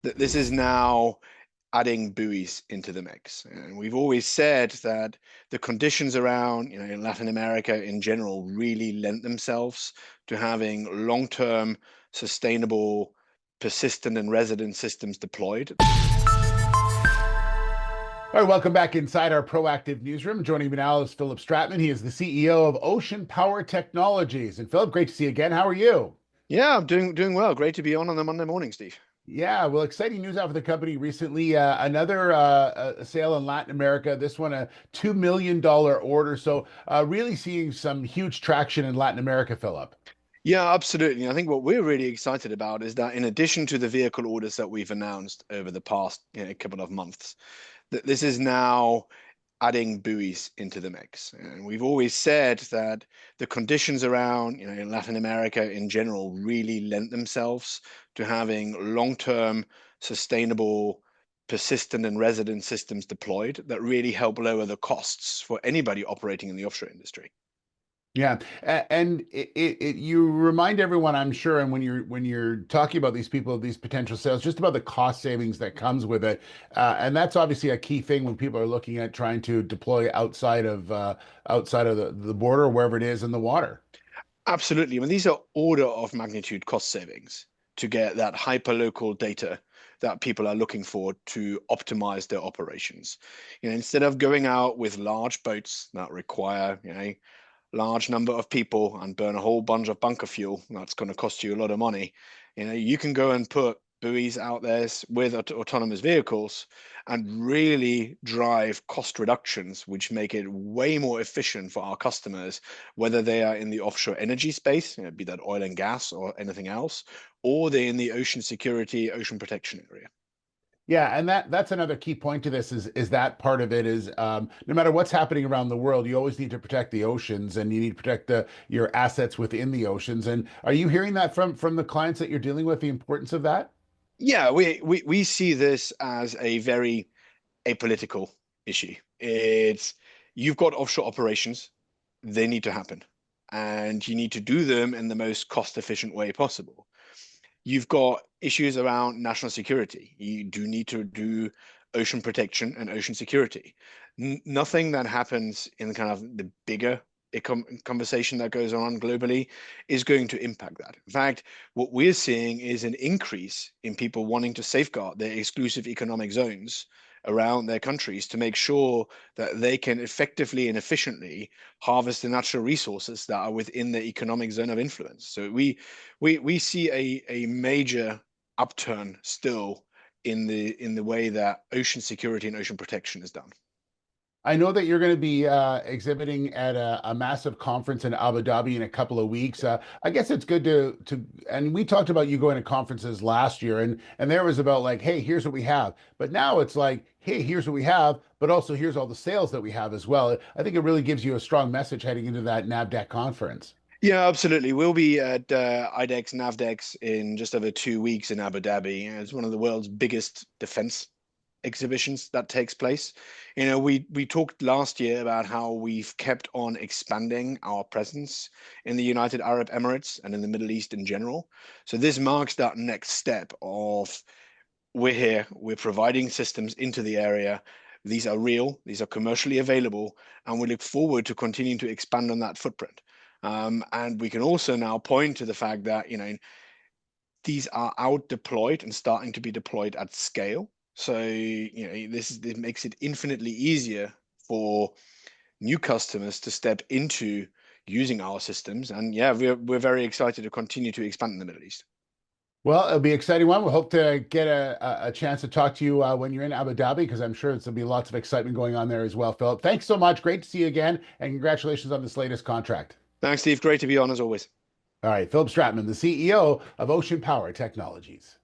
that this is now adding buoys into the mix. And we've always said that the conditions around, in Latin America in general, really lent themselves to having long-term, sustainable, persistent and resident systems deployed. All right, welcome back inside our proactive newsroom. Joining me now is Philipp Stratmann. He is the CEO of Ocean Power Technologies. And Philipp, great to see you again. How are you? Yeah, I'm doing well. Great to be on the Monday morning, Steve. Yeah, well, exciting news out of the company recently. Another sale in Latin America. This one, a $2 million order. So, really seeing some huge traction in Latin America, Philip. Yeah, absolutely. I think what we're really excited about is that in addition to the vehicle orders that we've announced over the past, couple of months, that this is now adding buoys into the mix. And we've always said that the conditions around, in Latin America in general, really lent themselves to having long-term, sustainable, persistent and resident systems deployed that really help lower the costs for anybody operating in the offshore industry. Yeah, and you remind everyone, I'm sure, and when you're talking about these people, these potential sales, just about the cost savings that comes with it, and that's obviously a key thing when people are looking at trying to deploy outside of the border, or wherever it is in the water. Absolutely. I mean, these are order of magnitude cost savings to get that hyper-local data that people are looking for to optimize their operations. Instead of going out with large boats that require, large number of people and burn a whole bunch of bunker fuel, that's going to cost you a lot of money. You can go and put buoys out there with autonomous vehicles and really drive cost reductions, which make it way more efficient for our customers, whether they are in the offshore energy space, be that oil and gas or anything else, or they're in the ocean security, ocean protection area. Yeah, and that's another key point to this is that part of it is no matter what's happening around the world, you always need to protect the oceans and you need to protect your assets within the oceans. And are you hearing that from the clients that you're dealing with, the importance of that? Yeah, we see this as a very apolitical issue. It's You've got offshore operations, they need to happen, and you need to do them in the most cost-efficient way possible. You've got issues around national security. You do need to do ocean protection and ocean security. Nothing that happens in kind of the bigger conversation that goes on globally is going to impact that. In fact, what we're seeing is an increase in people wanting to safeguard their exclusive economic zones around their countries to make sure that they can effectively and efficiently harvest the natural resources that are within their economic zone of influence. So we see a major upturn still in the way that ocean security and ocean protection is done. I know that you're going to be exhibiting at a massive conference in Abu Dhabi in a couple of weeks. I guess it's good and we talked about you going to conferences last year, and there was about like, hey, here's what we have. But now it's like, hey, here's what we have, but also here's all the sales that we have as well. I think it really gives you a strong message heading into that NAVDAC conference. Yeah, absolutely. We'll be at IDEX, NAVDEX in just over 2 weeks in Abu Dhabi. It's one of the world's biggest defense exhibitions that takes place. We talked last year about how we've kept on expanding our presence in the United Arab Emirates and in the Middle East in general. So this marks that next step of we're here, we're providing systems into the area. These are real, these are commercially available, and we look forward to continuing to expand on that footprint. And we can also now point to the fact that, these are out deployed and starting to be deployed at scale. So, this makes it infinitely easier for new customers to step into using our systems. And yeah, we're very excited to continue to expand in the Middle East. Well, it'll be an exciting one. We hope to get a chance to talk to you when you're in Abu Dhabi, because I'm sure there'll be lots of excitement going on there as well, Philip. Thanks so much. Great to see you again, and congratulations on this latest contract. Thanks, Steve. Great to be on as always. All right, Philip Stratmann, the CEO of Ocean Power Technologies.